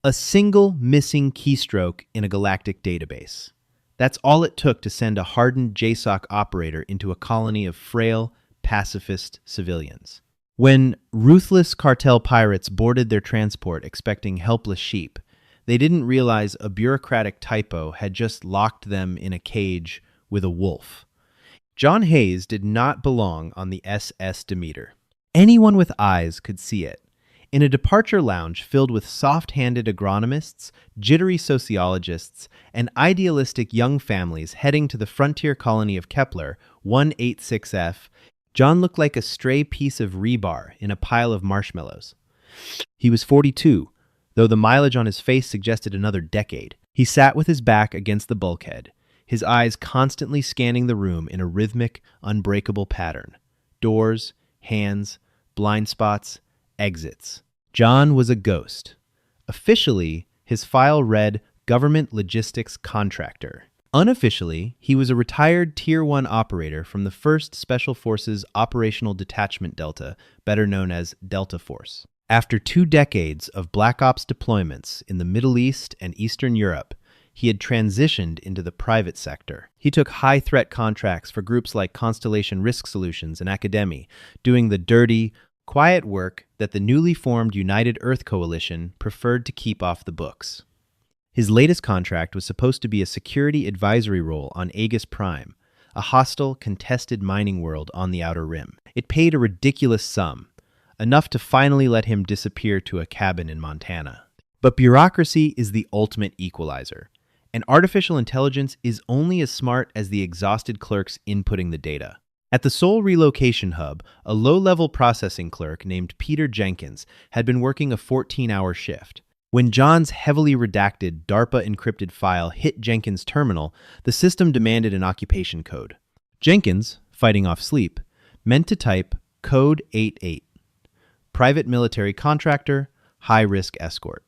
A single missing keystroke in a galactic database. That's all it took to send a hardened JSOC operator into a colony of frail, pacifist civilians. When ruthless cartel pirates boarded their transport expecting helpless sheep, they didn't realize a bureaucratic typo had just locked them in a cage with a wolf. John Hayes did not belong on the SS Demeter. Anyone with eyes could see it. In a departure lounge filled with soft-handed agronomists, jittery sociologists, and idealistic young families heading to the frontier colony of Kepler, 186F, John looked like a stray piece of rebar in a pile of marshmallows. He was 42, though the mileage on his face suggested another decade. He sat with his back against the bulkhead, his eyes constantly scanning the room in a rhythmic, unbreakable pattern. Doors, hands, blind spots, exits. John was a ghost. Officially, his file read Government Logistics Contractor. Unofficially, he was a retired Tier 1 operator from the 1st Special Forces Operational Detachment Delta, better known as Delta Force. After 2 decades of Black Ops deployments in the Middle East and Eastern Europe, he had transitioned into the private sector. He took high-threat contracts for groups like Constellation Risk Solutions and Academy, doing the dirty, quiet work that the newly formed United Earth Coalition preferred to keep off the books. His latest contract was supposed to be a security advisory role on Aegis Prime, a hostile, contested mining world on the Outer Rim. It paid a ridiculous sum, enough to finally let him disappear to a cabin in Montana. But bureaucracy is the ultimate equalizer, and artificial intelligence is only as smart as the exhausted clerks inputting the data. At the Seoul Relocation Hub, a low-level processing clerk named Peter Jenkins had been working a 14-hour shift. When John's heavily redacted, DARPA-encrypted file hit Jenkins' terminal, the system demanded an occupation code. Jenkins, fighting off sleep, meant to type Code 88, Private Military Contractor, High-Risk Escort.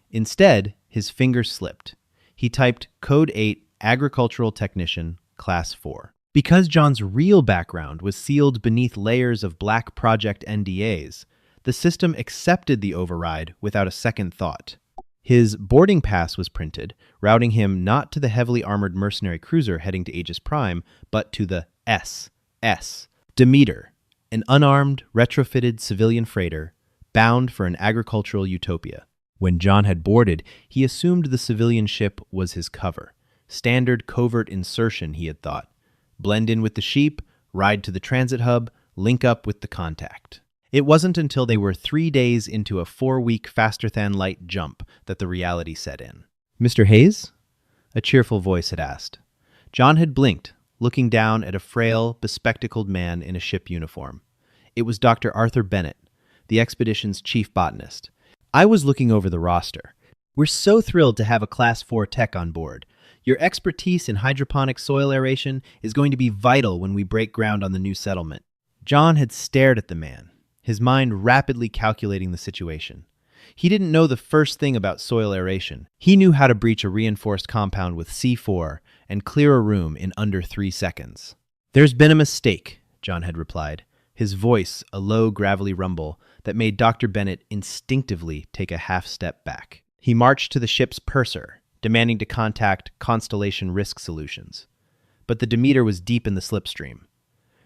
Instead, his fingers slipped. He typed Code 8, Agricultural Technician, Class 4. Because John's real background was sealed beneath layers of Black Project NDAs, the system accepted the override without a second thought. His boarding pass was printed, routing him not to the heavily armored mercenary cruiser heading to Aegis Prime, but to the SS Demeter, an unarmed, retrofitted civilian freighter bound for an agricultural utopia. When John had boarded, he assumed the civilian ship was his cover. Standard covert insertion, he had thought. Blend in with the sheep, ride to the transit hub, link up with the contact. It wasn't until they were 3 days into a 4-week faster-than-light jump that the reality set in. "Mr. Hayes?" a cheerful voice had asked. John had blinked, looking down at a frail, bespectacled man in a ship uniform. It was Dr. Arthur Bennett, the expedition's chief botanist. "I was looking over the roster. We're so thrilled to have a Class 4 tech on board. Your expertise in hydroponic soil aeration is going to be vital when we break ground on the new settlement." John had stared at the man, his mind rapidly calculating the situation. He didn't know the first thing about soil aeration. He knew how to breach a reinforced compound with C4 and clear a room in under 3 seconds. "There's been a mistake," John had replied, his voice a low, gravelly rumble that made Dr. Bennett instinctively take a half-step back. He marched to the ship's purser, demanding to contact Constellation Risk Solutions. But the Demeter was deep in the slipstream.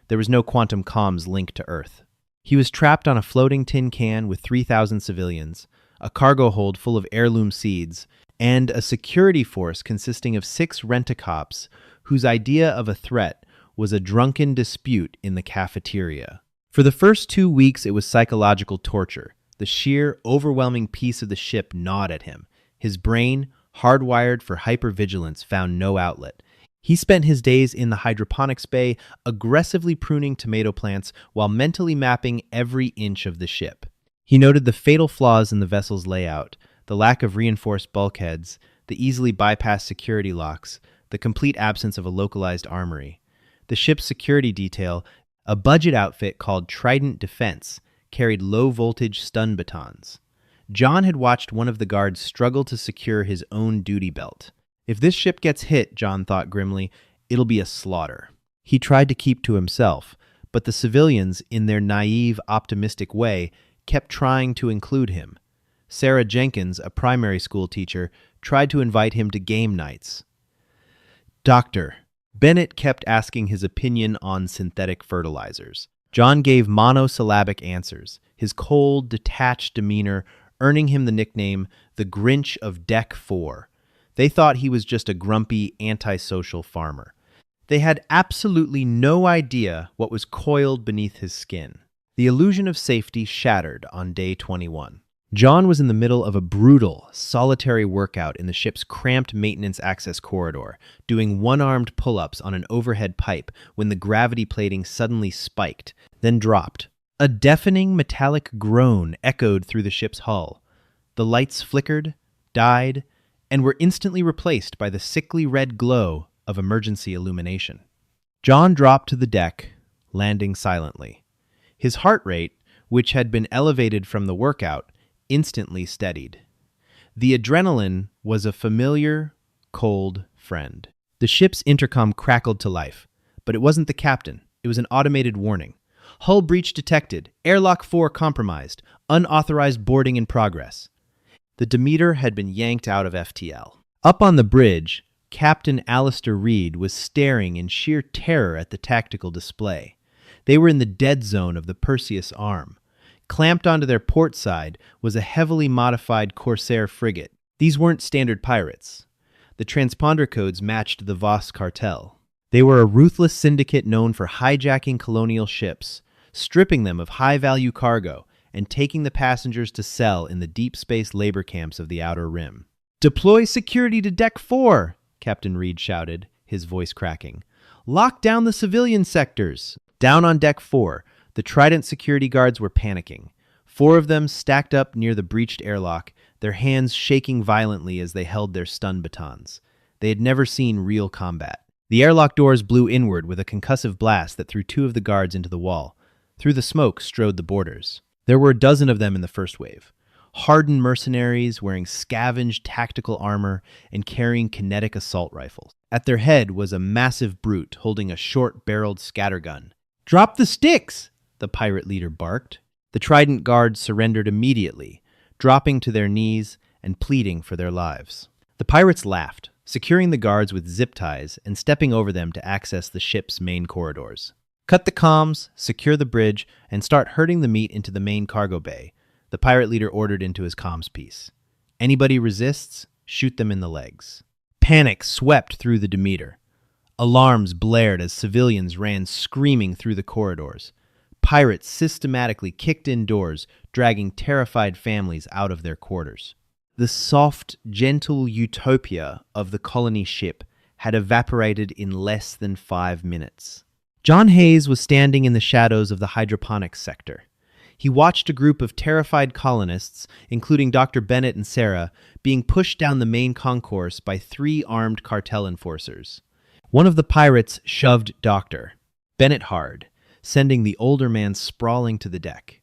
There was no quantum comms link to Earth. He was trapped on a floating tin can with 3,000 civilians, a cargo hold full of heirloom seeds, and a security force consisting of 6 rent-a-cops whose idea of a threat was a drunken dispute in the cafeteria. For the first 2 weeks, it was psychological torture. The sheer, overwhelming peace of the ship gnawed at him. His brain, hardwired for hypervigilance, found no outlet. He spent his days in the hydroponics bay, aggressively pruning tomato plants while mentally mapping every inch of the ship. He noted the fatal flaws in the vessel's layout, the lack of reinforced bulkheads, the easily bypassed security locks, the complete absence of a localized armory. The ship's security detail, a budget outfit called Trident Defense, carried low-voltage stun batons. John had watched one of the guards struggle to secure his own duty belt. If this ship gets hit, John thought grimly, it'll be a slaughter. He tried to keep to himself, but the civilians, in their naive, optimistic way, kept trying to include him. Sarah Jenkins, a primary school teacher, tried to invite him to game nights. Doctor. Bennett kept asking his opinion on synthetic fertilizers. John gave monosyllabic answers, his cold, detached demeanor earning him the nickname the Grinch of Deck 4. They thought he was just a grumpy, antisocial farmer. They had absolutely no idea what was coiled beneath his skin. The illusion of safety shattered on day 21. John was in the middle of a brutal, solitary workout in the ship's cramped maintenance access corridor, doing one-armed pull-ups on an overhead pipe when the gravity plating suddenly spiked, then dropped. A deafening metallic groan echoed through the ship's hull. The lights flickered, died, and were instantly replaced by the sickly red glow of emergency illumination. John dropped to the deck, landing silently. His heart rate, which had been elevated from the workout, instantly steadied. The adrenaline was a familiar, cold friend. The ship's intercom crackled to life, but it wasn't the captain. It was an automated warning. Hull breach detected. Airlock 4 compromised. Unauthorized boarding in progress. The Demeter had been yanked out of FTL. Up on the bridge, Captain Alistair Reed was staring in sheer terror at the tactical display. They were in the dead zone of the Perseus Arm. Clamped onto their port side was a heavily modified Corsair frigate. These weren't standard pirates. The transponder codes matched the Voss cartel. They were a ruthless syndicate known for hijacking colonial ships, stripping them of high-value cargo, and taking the passengers to sell in the deep space labor camps of the Outer Rim. "Deploy security to Deck 4!" Captain Reed shouted, his voice cracking. "Lock down the civilian sectors!" Down on Deck 4, the Trident security guards were panicking. 4 of them stacked up near the breached airlock, their hands shaking violently as they held their stun batons. They had never seen real combat. The airlock doors blew inward with a concussive blast that threw 2 of the guards into the wall. Through the smoke strode the boarders. There were a dozen of them in the first wave. Hardened mercenaries wearing scavenged tactical armor and carrying kinetic assault rifles. At their head was a massive brute holding a short-barreled scattergun. "Drop the sticks!" the pirate leader barked. The Trident guards surrendered immediately, dropping to their knees and pleading for their lives. The pirates laughed, securing the guards with zip ties and stepping over them to access the ship's main corridors. "Cut the comms, secure the bridge, and start herding the meat into the main cargo bay," the pirate leader ordered into his comms piece. "Anybody resists, shoot them in the legs." Panic swept through the Demeter. Alarms blared as civilians ran screaming through the corridors. Pirates systematically kicked in doors, dragging terrified families out of their quarters. The soft, gentle utopia of the colony ship had evaporated in less than 5 minutes. John Hayes was standing in the shadows of the hydroponics sector. He watched a group of terrified colonists, including Dr. Bennett and Sarah, being pushed down the main concourse by 3 armed cartel enforcers. One of the pirates shoved Dr. Bennett hard, sending the older man sprawling to the deck.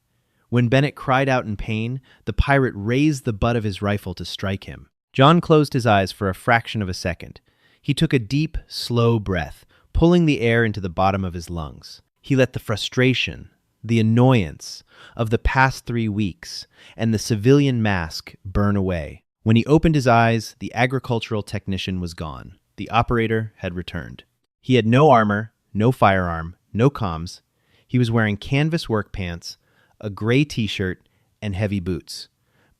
When Bennett cried out in pain, the pirate raised the butt of his rifle to strike him. John closed his eyes for a fraction of a second. He took a deep, slow breath, pulling the air into the bottom of his lungs. He let the frustration, the annoyance of the past 3 weeks, and the civilian mask burn away. When he opened his eyes, the agricultural technician was gone. The operator had returned. He had no armor, no firearm, no comms. He was wearing canvas work pants, a gray t-shirt, and heavy boots.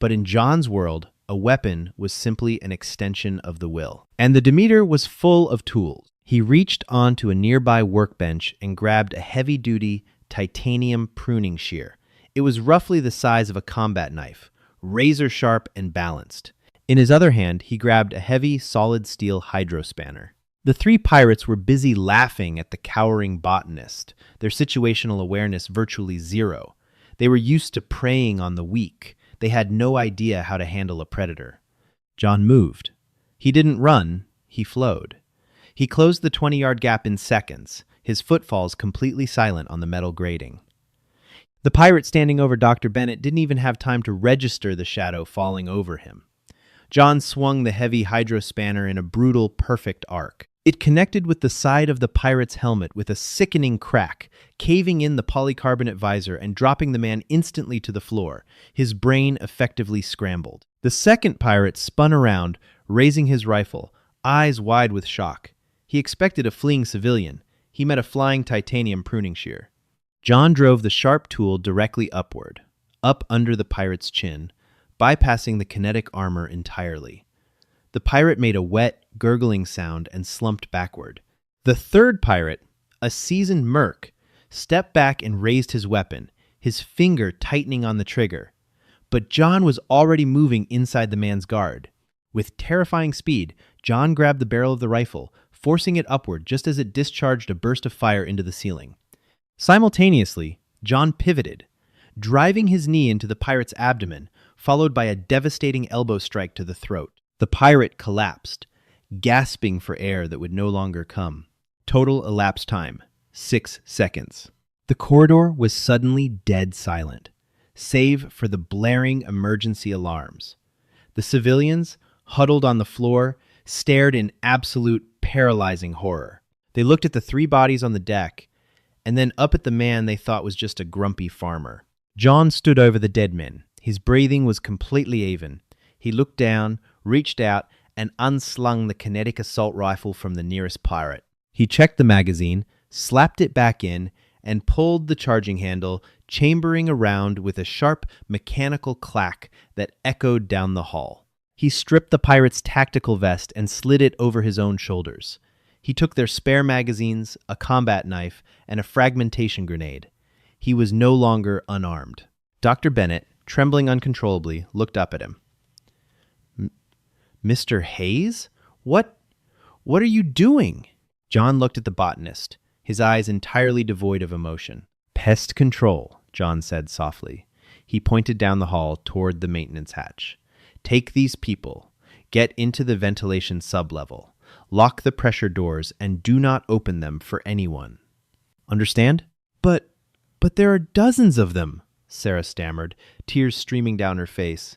But in John's world, a weapon was simply an extension of the will. And the Demeter was full of tools. He reached onto a nearby workbench and grabbed a heavy-duty titanium pruning shear. It was roughly the size of a combat knife, razor-sharp and balanced. In his other hand, he grabbed a heavy, solid steel hydrospanner. The 3 pirates were busy laughing at the cowering botanist, their situational awareness virtually zero. They were used to preying on the weak. They had no idea how to handle a predator. John moved. He didn't run, he flowed. He closed the 20-yard gap in seconds, his footfalls completely silent on the metal grating. The pirate standing over Dr. Bennett didn't even have time to register the shadow falling over him. John swung the heavy hydrospanner in a brutal, perfect arc. It connected with the side of the pirate's helmet with a sickening crack, caving in the polycarbonate visor and dropping the man instantly to the floor, his brain effectively scrambled. The second pirate spun around, raising his rifle, eyes wide with shock. He expected a fleeing civilian. He met a flying titanium pruning shear. John drove the sharp tool directly upward, up under the pirate's chin, bypassing the kinetic armor entirely. The pirate made a wet, gurgling sound and slumped backward. The third pirate, a seasoned merc, stepped back and raised his weapon, his finger tightening on the trigger. But John was already moving inside the man's guard. With terrifying speed, John grabbed the barrel of the rifle, forcing it upward just as it discharged a burst of fire into the ceiling. Simultaneously, John pivoted, driving his knee into the pirate's abdomen, followed by a devastating elbow strike to the throat. The pirate collapsed, gasping for air that would no longer come. Total elapsed time, 6 seconds. The corridor was suddenly dead silent, save for the blaring emergency alarms. The civilians, huddled on the floor, stared in absolute paralyzing horror. They looked at the 3 bodies on the deck, and then up at the man they thought was just a grumpy farmer. John stood over the dead men. His breathing was completely even. He looked down, reached out, and unslung the kinetic assault rifle from the nearest pirate. He checked the magazine, slapped it back in, and pulled the charging handle, chambering around with a sharp mechanical clack that echoed down the hall. He stripped the pirate's tactical vest and slid it over his own shoulders. He took their spare magazines, a combat knife, and a fragmentation grenade. He was no longer unarmed. Dr. Bennett, trembling uncontrollably, looked up at him. Mr. Hayes? What are you doing? John looked at the botanist, his eyes entirely devoid of emotion. Pest control, John said softly. He pointed down the hall toward the maintenance hatch. Take these people, get into the ventilation sublevel, lock the pressure doors, and do not open them for anyone. Understand? But there are dozens of them, Sarah stammered, tears streaming down her face.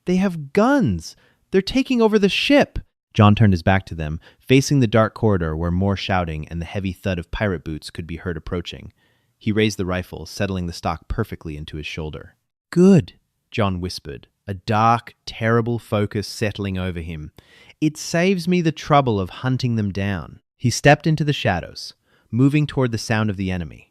They have guns. They're taking over the ship. John turned his back to them, facing the dark corridor where more shouting and the heavy thud of pirate boots could be heard approaching. He raised the rifle, settling the stock perfectly into his shoulder. Good, John whispered, a dark, terrible focus settling over him. It saves me the trouble of hunting them down. He stepped into the shadows, moving toward the sound of the enemy.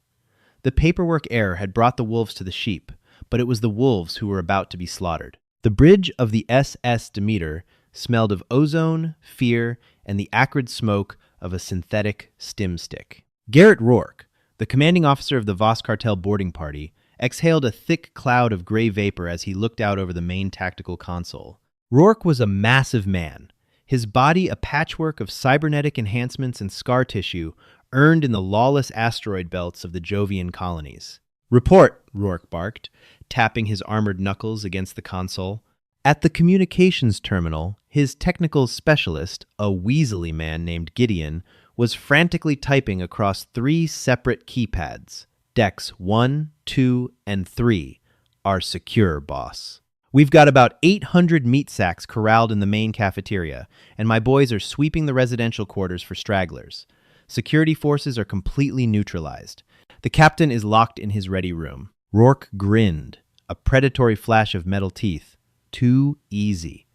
The paperwork error had brought the wolves to the sheep, but it was the wolves who were about to be slaughtered. The bridge of the SS Demeter smelled of ozone, fear, and the acrid smoke of a synthetic stim stick. Garrett Rourke, the commanding officer of the Voss cartel boarding party, exhaled a thick cloud of gray vapor as he looked out over the main tactical console. Rourke was a massive man, his body a patchwork of cybernetic enhancements and scar tissue earned in the lawless asteroid belts of the Jovian colonies. Report, Rourke barked, tapping his armored knuckles against the console. At the communications terminal, his technical specialist, a weaselly man named Gideon, was frantically typing across 3 separate keypads. Decks 1, 2, and 3 are secure, boss. We've got about 800 meat sacks corralled in the main cafeteria, and my boys are sweeping the residential quarters for stragglers. Security forces are completely neutralized. The captain is locked in his ready room. Rourke grinned, a predatory flash of metal teeth. Too easy.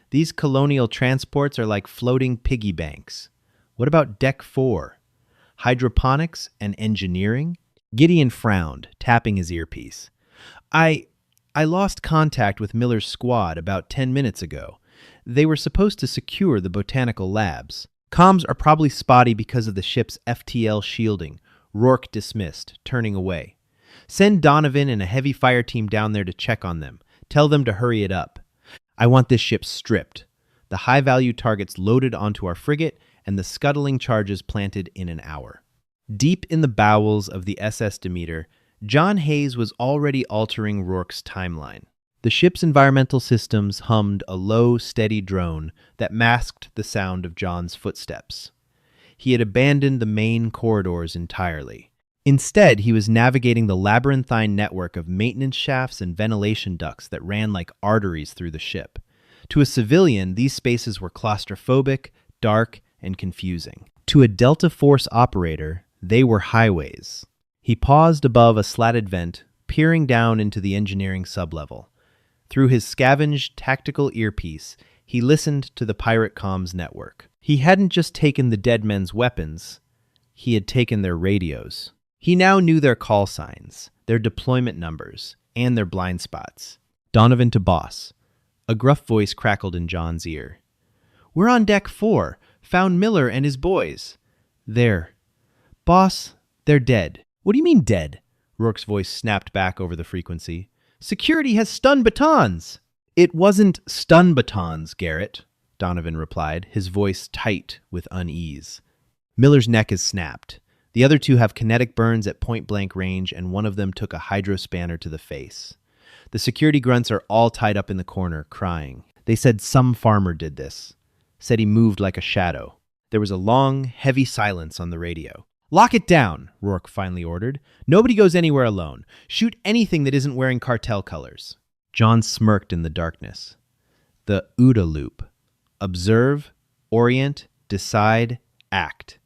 These colonial transports are like floating piggy banks. What about Deck 4? Hydroponics and engineering? Gideon frowned, tapping his earpiece. I lost contact with Miller's squad about 10 minutes ago. They were supposed to secure the botanical labs. Comms are probably spotty because of the ship's FTL shielding. Rourke dismissed, turning away. Send Donovan and a heavy fire team down there to check on them. Tell them to hurry it up. I want this ship stripped, the high-value targets loaded onto our frigate, and the scuttling charges planted in an hour. Deep in the bowels of the SS Demeter, John Hayes was already altering Rourke's timeline. The ship's environmental systems hummed a low, steady drone that masked the sound of John's footsteps. He had abandoned the main corridors entirely. Instead, he was navigating the labyrinthine network of maintenance shafts and ventilation ducts that ran like arteries through the ship. To a civilian, these spaces were claustrophobic, dark, and confusing. To a Delta Force operator, they were highways. He paused above a slatted vent, peering down into the engineering sublevel. Through his scavenged tactical earpiece, he listened to the pirate comms network. He hadn't just taken the dead men's weapons, he had taken their radios. He now knew their call signs, their deployment numbers, and their blind spots. Donovan to boss. A gruff voice crackled in John's ear. "We're on deck 4. Found Miller and his boys." "There. Boss, they're dead." "What do you mean dead?" Rourke's voice snapped back over the frequency. "Security has stun batons." "It wasn't stun batons, Garrett," Donovan replied, his voice tight with unease. "Miller's neck is snapped. The other 2 have kinetic burns at point-blank range, and one of them took a hydrospanner to the face. The security grunts are all tied up in the corner, crying. They said some farmer did this. Said he moved like a shadow." There was a long, heavy silence on the radio. "Lock it down," Rourke finally ordered. "Nobody goes anywhere alone. Shoot anything that isn't wearing cartel colors." John smirked in the darkness. The OODA loop. Observe, orient, decide, act.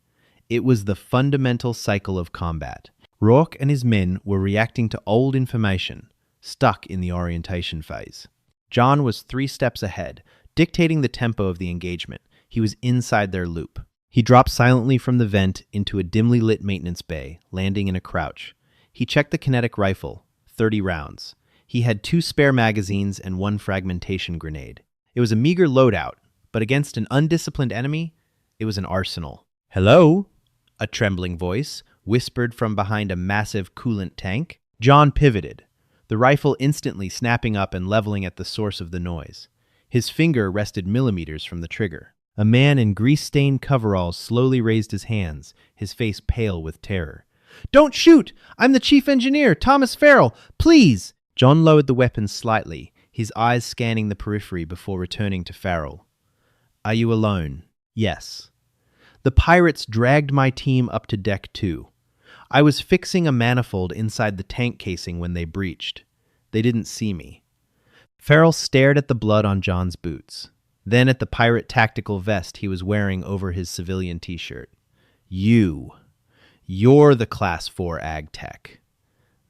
It was the fundamental cycle of combat. Rourke and his men were reacting to old information, stuck in the orientation phase. John was 3 steps ahead, dictating the tempo of the engagement. He was inside their loop. He dropped silently from the vent into a dimly lit maintenance bay, landing in a crouch. He checked the kinetic rifle, 30 rounds. He had 2 spare magazines and 1 fragmentation grenade. It was a meager loadout, but against an undisciplined enemy, it was an arsenal. "Hello?" A trembling voice whispered from behind a massive coolant tank. John pivoted, the rifle instantly snapping up and leveling at the source of the noise. His finger rested millimeters from the trigger. A man in grease-stained coveralls slowly raised his hands, his face pale with terror. "Don't shoot! I'm the chief engineer, Thomas Farrell! Please!" John lowered the weapon slightly, his eyes scanning the periphery before returning to Farrell. "Are you alone?" "Yes." "The pirates dragged my team up to deck 2. I was fixing a manifold inside the tank casing when they breached. They didn't see me." Farrell stared at the blood on John's boots, then at the pirate tactical vest he was wearing over his civilian t-shirt. You're the Class 4 Ag Tech.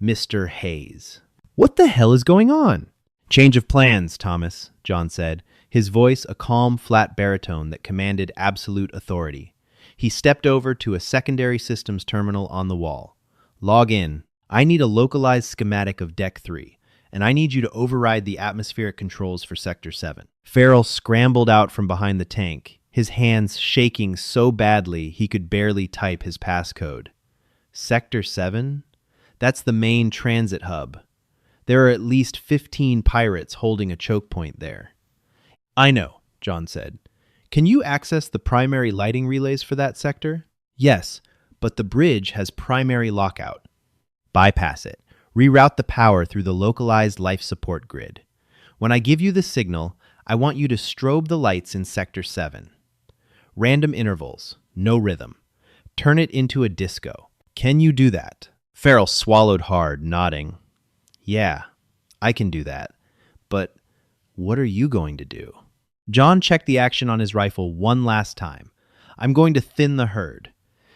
Mr. Hayes. "What the hell is going on?" "Change of plans, Thomas," John said, his voice a calm, flat baritone that commanded absolute authority. He stepped over to a secondary systems terminal on the wall. "Log in. I need a localized schematic of Deck 3, and I need you to override the atmospheric controls for Sector 7. Farrell scrambled out from behind the tank, his hands shaking so badly he could barely type his passcode. "Sector 7? That's the main transit hub. There are at least 15 pirates holding a choke point there." "I know," John said. "Can you access the primary lighting relays for that sector?" "Yes, but the bridge has primary lockout." "Bypass it. Reroute the power through the localized life support grid. When I give you the signal, I want you to strobe the lights in Sector 7. Random intervals, no rhythm. Turn it into a disco. Can you do that?" Farrell swallowed hard, nodding. "Yeah, I can do that. But what are you going to do?" John checked the action on his rifle one last time. "I'm going to thin the herd.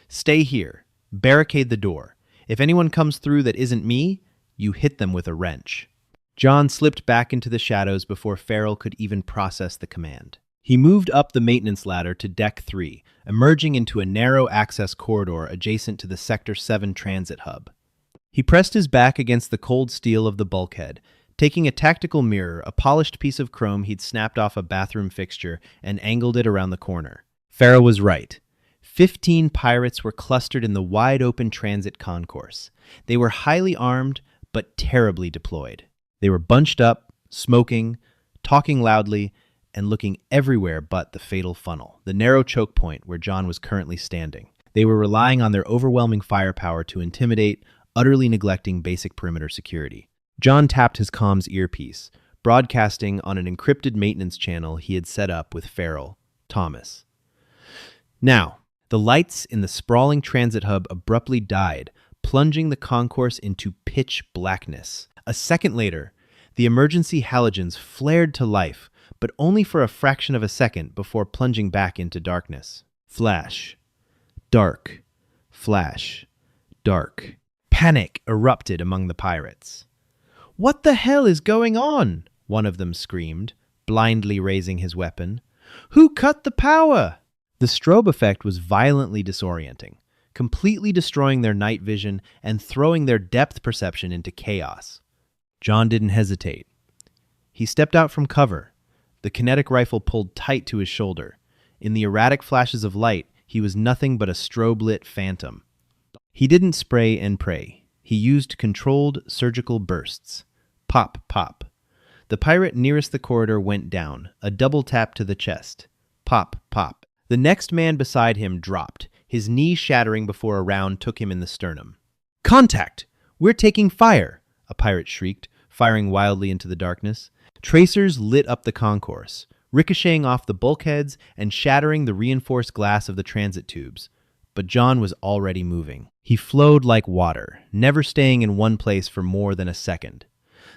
Stay here. Barricade the door. If anyone comes through that isn't me, you hit them with a wrench." John slipped back into the shadows before Farrell could even process the command. He moved up the maintenance ladder to Deck 3, emerging into a narrow access corridor adjacent to the Sector 7 transit hub. He pressed his back against the cold steel of the bulkhead, taking a tactical mirror, a polished piece of chrome he'd snapped off a bathroom fixture, and angled it around the corner. Farrell was right. 15 pirates were clustered in the wide-open transit concourse. They were highly armed, but terribly deployed. They were bunched up, smoking, talking loudly, and looking everywhere but the fatal funnel, the narrow choke point where John was currently standing. They were relying on their overwhelming firepower to intimidate, utterly neglecting basic perimeter security. John tapped his comms earpiece, broadcasting on an encrypted maintenance channel he had set up with Farrell, Thomas. Now, the lights in the sprawling transit hub abruptly died, plunging the concourse into pitch blackness. A second later, the emergency halogens flared to life, but only for a fraction of a second before plunging back into darkness. Flash. Dark. Flash. Dark. Panic erupted among the pirates. "What the hell is going on?" one of them screamed, blindly raising his weapon. "Who cut the power?" The strobe effect was violently disorienting, completely destroying their night vision and throwing their depth perception into chaos. John didn't hesitate. He stepped out from cover, the kinetic rifle pulled tight to his shoulder. In the erratic flashes of light, he was nothing but a strobe-lit phantom. He didn't spray and pray. He used controlled surgical bursts. Pop, pop. The pirate nearest the corridor went down, a double tap to the chest. Pop, pop. The next man beside him dropped, his knee shattering before a round took him in the sternum. "Contact! We're taking fire!" a pirate shrieked, firing wildly into the darkness. Tracers lit up the concourse, ricocheting off the bulkheads and shattering the reinforced glass of the transit tubes. But John was already moving. He flowed like water, never staying in one place for more than a second.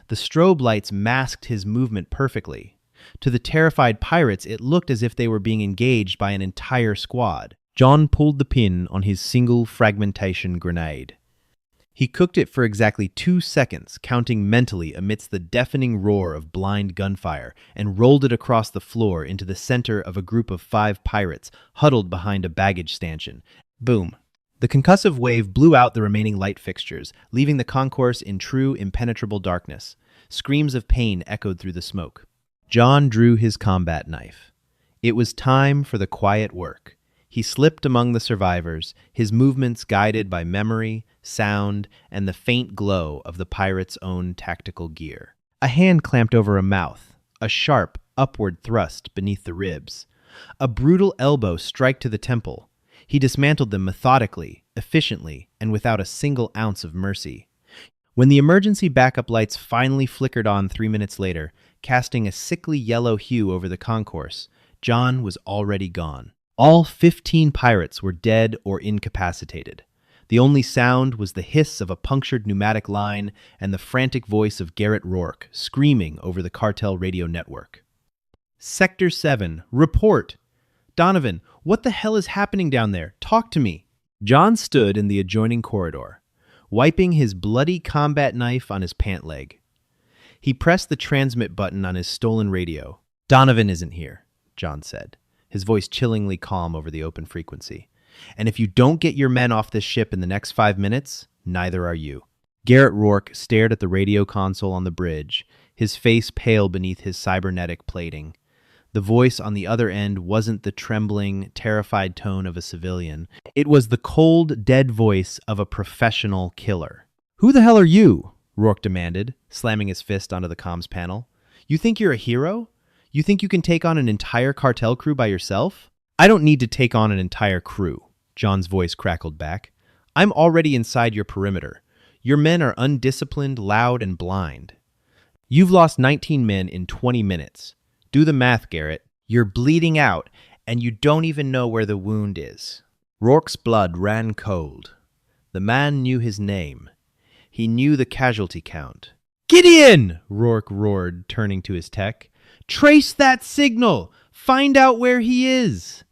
The strobe lights masked his movement perfectly. To the terrified pirates, it looked as if they were being engaged by an entire squad. John pulled the pin on his single fragmentation grenade. He cooked it for exactly 2 seconds, counting mentally amidst the deafening roar of blind gunfire, and rolled it across the floor into the center of a group of 5 pirates huddled behind a baggage stanchion. Boom. The concussive wave blew out the remaining light fixtures, leaving the concourse in true impenetrable darkness. Screams of pain echoed through the smoke. John drew his combat knife. It was time for the quiet work. He slipped among the survivors, his movements guided by memory, sound, and the faint glow of the pirate's own tactical gear. A hand clamped over a mouth, a sharp, upward thrust beneath the ribs. A brutal elbow strike to the temple. He dismantled them methodically, efficiently, and without a single ounce of mercy. When the emergency backup lights finally flickered on 3 minutes later, casting a sickly yellow hue over the concourse, John was already gone. All 15 pirates were dead or incapacitated. The only sound was the hiss of a punctured pneumatic line and the frantic voice of Garrett Rourke screaming over the cartel radio network. "Sector 7, report! Donovan, what the hell is happening down there? Talk to me." John stood in the adjoining corridor, wiping his bloody combat knife on his pant leg. He pressed the transmit button on his stolen radio. "Donovan isn't here," John said, his voice chillingly calm over the open frequency. "And if you don't get your men off this ship in the next 5 minutes, neither are you." Garrett Rourke stared at the radio console on the bridge, his face pale beneath his cybernetic plating. The voice on the other end wasn't the trembling, terrified tone of a civilian. It was the cold, dead voice of a professional killer. "Who the hell are you?" Rourke demanded, slamming his fist onto the comms panel. "You think you're a hero? You think you can take on an entire cartel crew by yourself?" "I don't need to take on an entire crew," John's voice crackled back. "I'm already inside your perimeter. Your men are undisciplined, loud, and blind. You've lost 19 men in 20 minutes. Do the math, Garrett. You're bleeding out, and you don't even know where the wound is." Rourke's blood ran cold. The man knew his name. He knew the casualty count. "Gideon!" Rourke roared, turning to his tech. "Trace that signal! Find out where he is!"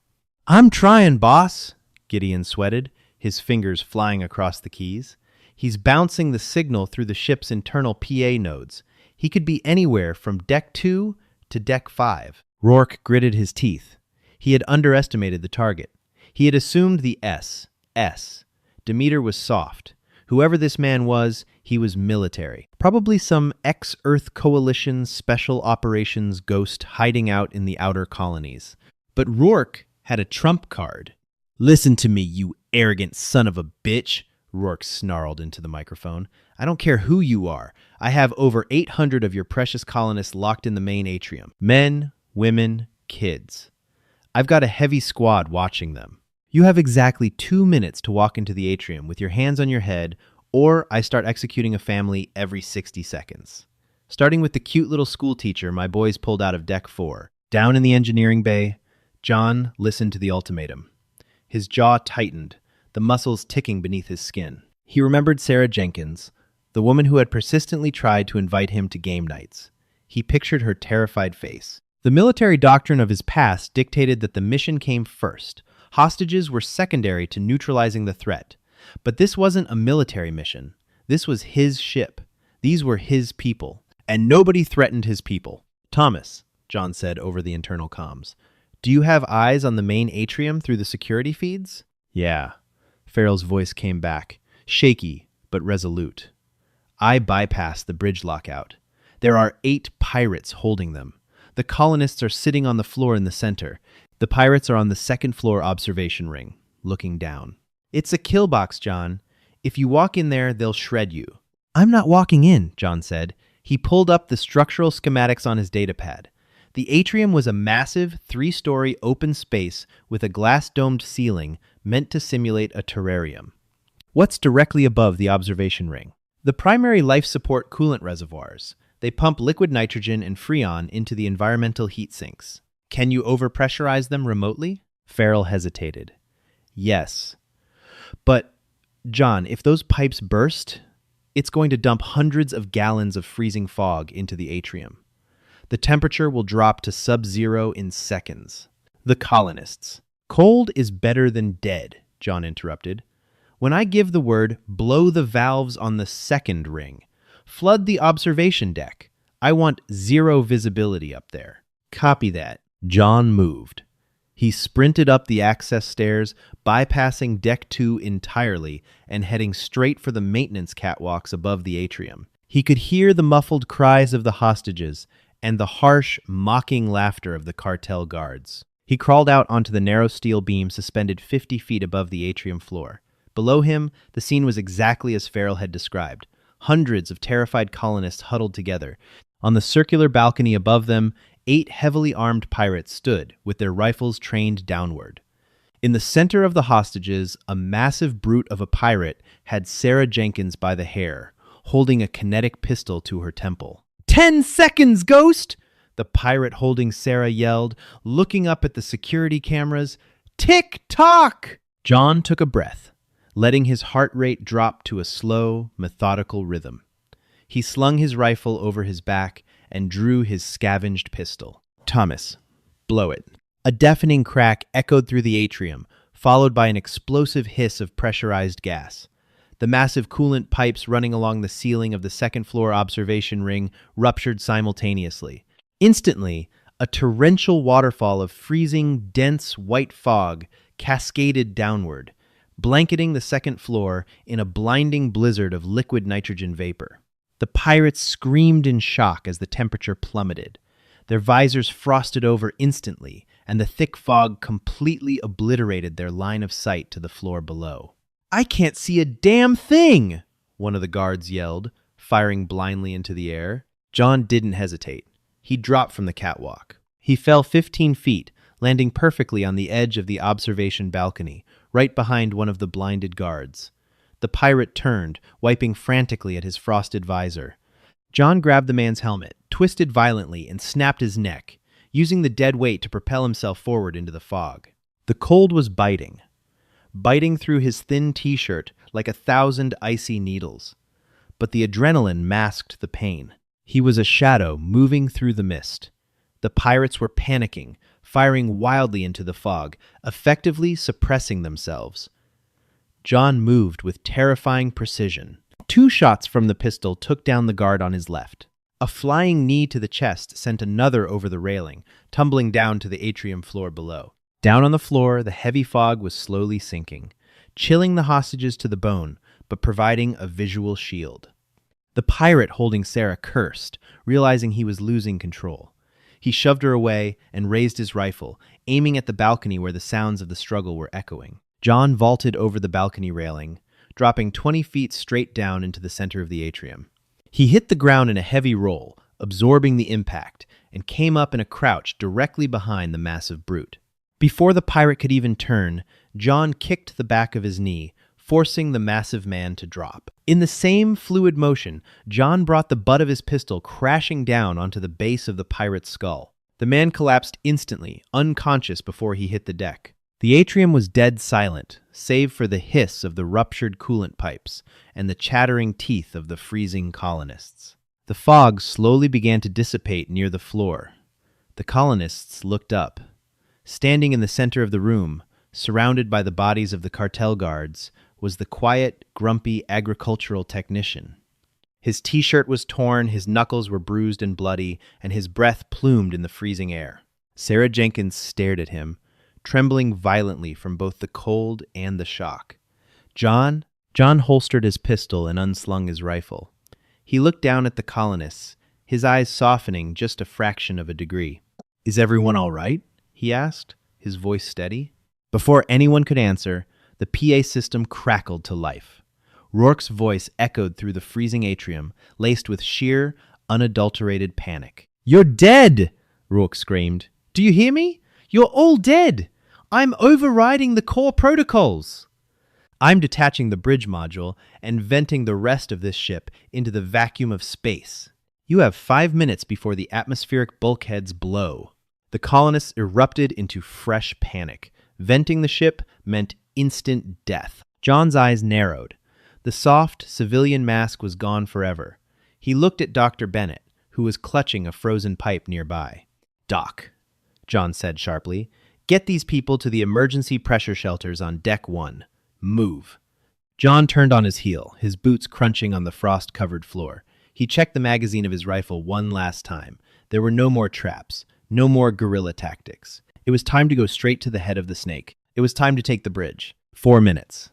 "I'm trying, boss," Gideon sweated, his fingers flying across the keys. "He's bouncing the signal through the ship's internal PA nodes. He could be anywhere from Deck 2 to Deck 5. Rourke gritted his teeth. He had underestimated the target. He had assumed the S. Demeter was soft. Whoever this man was, he was military. Probably some ex-Earth Coalition special operations ghost hiding out in the outer colonies. But Rourke had a trump card. "Listen to me, you arrogant son of a bitch," Rourke snarled into the microphone. "I don't care who you are. I have over 800 of your precious colonists locked in the main atrium. Men, women, kids. I've got a heavy squad watching them. You have exactly 2 minutes to walk into the atrium with your hands on your head, or I start executing a family every 60 seconds. Starting with the cute little school teacher my boys pulled out of Deck 4. Down in the engineering bay, John listened to the ultimatum. His jaw tightened, the muscles ticking beneath his skin. He remembered Sarah Jenkins, the woman who had persistently tried to invite him to game nights. He pictured her terrified face. The military doctrine of his past dictated that the mission came first. Hostages were secondary to neutralizing the threat. But this wasn't a military mission. This was his ship. These were his people. And nobody threatened his people. Thomas, John said over the internal comms, do you have eyes on the main atrium through the security feeds? Yeah. Farrell's voice came back, shaky but resolute. I bypassed the bridge lockout. There are 8 pirates holding them. The colonists are sitting on the floor in the center. The pirates are on the second floor observation ring, looking down. It's a kill box, John. If you walk in there, they'll shred you. I'm not walking in, John said. He pulled up the structural schematics on his datapad. The atrium was a massive 3-story open space with a glass-domed ceiling meant to simulate a terrarium. What's directly above the observation ring? The primary life support coolant reservoirs. They pump liquid nitrogen and freon into the environmental heat sinks. Can you overpressurize them remotely? Farrell hesitated. Yes. But, John, if those pipes burst, it's going to dump hundreds of gallons of freezing fog into the atrium. The temperature will drop to sub-zero in seconds. The colonists. Cold is better than dead, John interrupted. When I give the word, blow the valves on the second ring. Flood the observation deck. I want 0 visibility up there. Copy that. John moved. He sprinted up the access stairs, bypassing Deck 2 entirely and heading straight for the maintenance catwalks above the atrium. He could hear the muffled cries of the hostages and the harsh, mocking laughter of the cartel guards. He crawled out onto the narrow steel beam suspended 50 feet above the atrium floor. Below him, the scene was exactly as Farrell had described. Hundreds of terrified colonists huddled together. On the circular balcony above them, 8 heavily armed pirates stood, with their rifles trained downward. In the center of the hostages, a massive brute of a pirate had Sarah Jenkins by the hair, holding a kinetic pistol to her temple. 10 seconds, Ghost! The pirate holding Sarah yelled, looking up at the security cameras. Tick-tock! John took a breath, letting his heart rate drop to a slow, methodical rhythm. He slung his rifle over his back and drew his scavenged pistol. Thomas, blow it. A deafening crack echoed through the atrium, followed by an explosive hiss of pressurized gas. The massive coolant pipes running along the ceiling of the second-floor observation ring ruptured simultaneously. Instantly, a torrential waterfall of freezing, dense white fog cascaded downward, blanketing the second floor in a blinding blizzard of liquid nitrogen vapor. The pirates screamed in shock as the temperature plummeted. Their visors frosted over instantly, and the thick fog completely obliterated their line of sight to the floor below. I can't see a damn thing, one of the guards yelled, firing blindly into the air. John didn't hesitate. He dropped from the catwalk. He fell 15 feet, landing perfectly on the edge of the observation balcony, right behind one of the blinded guards. The pirate turned, wiping frantically at his frosted visor. John grabbed the man's helmet, twisted violently, and snapped his neck, using the dead weight to propel himself forward into the fog. The cold was biting through his thin t-shirt like 1,000 icy needles. But the adrenaline masked the pain. He was a shadow moving through the mist. The pirates were panicking, firing wildly into the fog, effectively suppressing themselves. John moved with terrifying precision. 2 shots from the pistol took down the guard on his left. A flying knee to the chest sent another over the railing, tumbling down to the atrium floor below. Down on the floor, the heavy fog was slowly sinking, chilling the hostages to the bone, but providing a visual shield. The pirate holding Sarah cursed, realizing he was losing control. He shoved her away and raised his rifle, aiming at the balcony where the sounds of the struggle were echoing. John vaulted over the balcony railing, dropping 20 feet straight down into the center of the atrium. He hit the ground in a heavy roll, absorbing the impact, and came up in a crouch directly behind the massive brute. Before the pirate could even turn, John kicked the back of his knee, forcing the massive man to drop. In the same fluid motion, John brought the butt of his pistol crashing down onto the base of the pirate's skull. The man collapsed instantly, unconscious before he hit the deck. The atrium was dead silent, save for the hiss of the ruptured coolant pipes and the chattering teeth of the freezing colonists. The fog slowly began to dissipate near the floor. The colonists looked up. Standing in the center of the room, surrounded by the bodies of the cartel guards, was the quiet, grumpy agricultural technician. His t-shirt was torn, his knuckles were bruised and bloody, and his breath plumed in the freezing air. Sarah Jenkins stared at him, trembling violently from both the cold and the shock. John holstered his pistol and unslung his rifle. He looked down at the colonists, his eyes softening just a fraction of a degree. "Is everyone all right?" he asked, his voice steady. Before anyone could answer, the PA system crackled to life. Rourke's voice echoed through the freezing atrium, laced with sheer, unadulterated panic. "You're dead!" Rourke screamed. "Do you hear me? You're all dead! I'm overriding the core protocols! I'm detaching the bridge module and venting the rest of this ship into the vacuum of space. You have 5 minutes before the atmospheric bulkheads blow." The colonists erupted into fresh panic. Venting the ship meant instant death. John's eyes narrowed. The soft, civilian mask was gone forever. He looked at Dr. Bennett, who was clutching a frozen pipe nearby. "Doc," John said sharply, "get these people to the emergency pressure shelters on Deck 1. Move." John turned on his heel, his boots crunching on the frost-covered floor. He checked the magazine of his rifle one last time. There were no more traps, no more guerrilla tactics. It was time to go straight to the head of the snake. It was time to take the bridge. 4 minutes.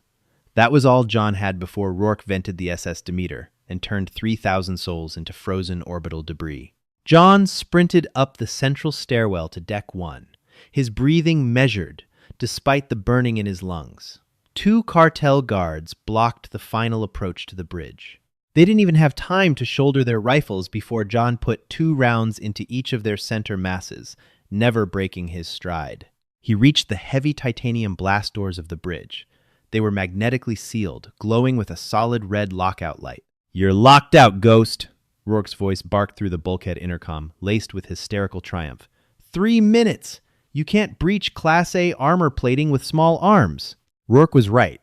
That was all John had before Rourke vented the SS Demeter and turned 3,000 souls into frozen orbital debris. John sprinted up the central stairwell to Deck 1, his breathing measured despite the burning in his lungs. 2 cartel guards blocked the final approach to the bridge. They didn't even have time to shoulder their rifles before John put 2 rounds into each of their center masses, never breaking his stride. He reached the heavy titanium blast doors of the bridge. They were magnetically sealed, glowing with a solid red lockout light. "You're locked out, Ghost!" Rourke's voice barked through the bulkhead intercom, laced with hysterical triumph. 3 minutes! You can't breach Class A armor plating with small arms. Rourke was right,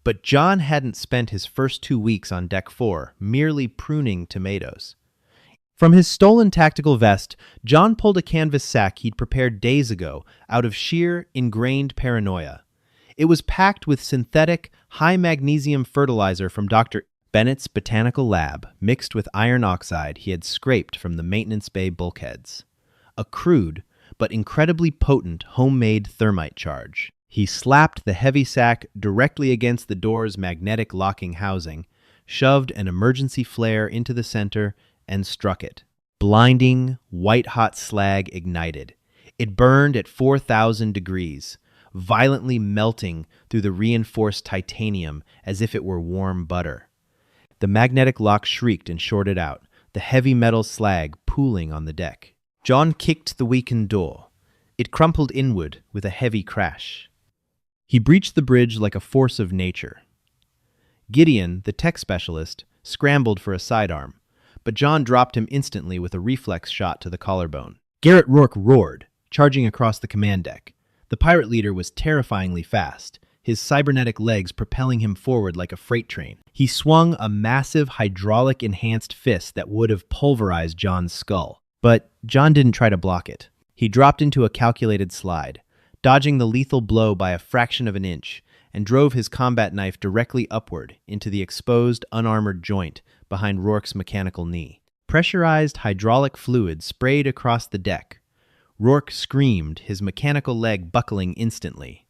but John hadn't spent his first 2 weeks on Deck 4 merely pruning tomatoes. From his stolen tactical vest, John pulled a canvas sack he'd prepared days ago out of sheer, ingrained paranoia. It was packed with synthetic, high-magnesium fertilizer from Dr. Bennett's botanical lab, mixed with iron oxide he had scraped from the maintenance bay bulkheads. A crude, but incredibly potent homemade thermite charge. He slapped the heavy sack directly against the door's magnetic locking housing, shoved an emergency flare into the center, and struck it. Blinding, white-hot slag ignited. It burned at 4,000 degrees, violently melting through the reinforced titanium as if it were warm butter. The magnetic lock shrieked and shorted out, the heavy metal slag pooling on the deck. John kicked the weakened door. It crumpled inward with a heavy crash. He breached the bridge like a force of nature. Gideon, the tech specialist, scrambled for a sidearm, but John dropped him instantly with a reflex shot to the collarbone. Garrett Rourke roared, charging across the command deck. The pirate leader was terrifyingly fast, his cybernetic legs propelling him forward like a freight train. He swung a massive hydraulic-enhanced fist that would have pulverized John's skull. But John didn't try to block it. He dropped into a calculated slide, dodging the lethal blow by a fraction of an inch, and drove his combat knife directly upward into the exposed, unarmored joint behind Rourke's mechanical knee. Pressurized hydraulic fluid sprayed across the deck. Rourke screamed, his mechanical leg buckling instantly.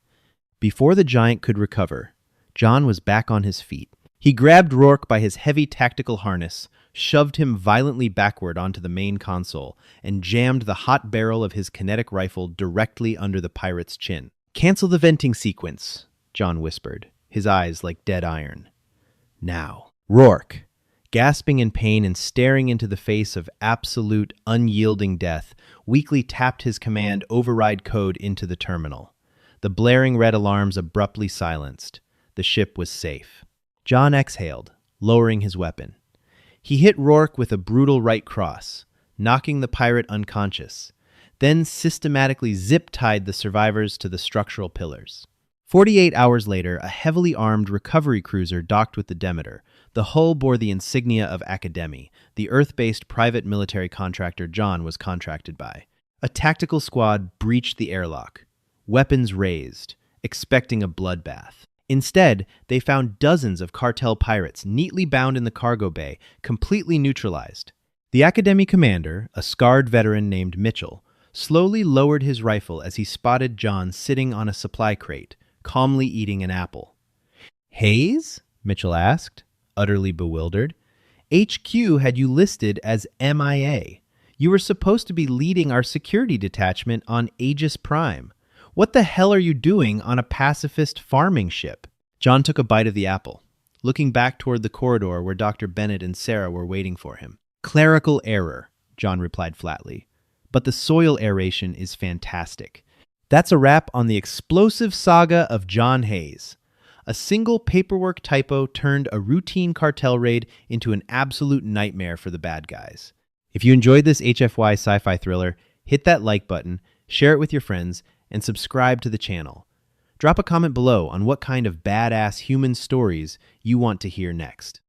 Before the giant could recover, John was back on his feet. He grabbed Rourke by his heavy tactical harness, shoved him violently backward onto the main console, and jammed the hot barrel of his kinetic rifle directly under the pirate's chin. "Cancel the venting sequence," John whispered, his eyes like dead iron. "Now." Rourke, gasping in pain and staring into the face of absolute, unyielding death, weakly tapped his command override code into the terminal. The blaring red alarms abruptly silenced. The ship was safe. John exhaled, lowering his weapon. He hit Rourke with a brutal right cross, knocking the pirate unconscious, then systematically zip-tied the survivors to the structural pillars. 48 hours later, a heavily armed recovery cruiser docked with the Demeter. The hull bore the insignia of Academy, the Earth-based private military contractor John was contracted by. A tactical squad breached the airlock, weapons raised, expecting a bloodbath. Instead, they found dozens of cartel pirates neatly bound in the cargo bay, completely neutralized. The Academy commander, a scarred veteran named Mitchell, slowly lowered his rifle as he spotted John sitting on a supply crate, calmly eating an apple. "Hayes?" Mitchell asked, utterly bewildered. "HQ had you listed as MIA. You were supposed to be leading our security detachment on Aegis Prime. What the hell are you doing on a pacifist farming ship?" John took a bite of the apple, looking back toward the corridor where Dr. Bennett and Sarah were waiting for him. "Clerical error," John replied flatly. "But the soil aeration is fantastic." That's a wrap on the explosive saga of John Hayes. A single paperwork typo turned a routine cartel raid into an absolute nightmare for the bad guys. If you enjoyed this HFY sci-fi thriller, hit that like button, share it with your friends, and subscribe to the channel. Drop a comment below on what kind of badass human stories you want to hear next.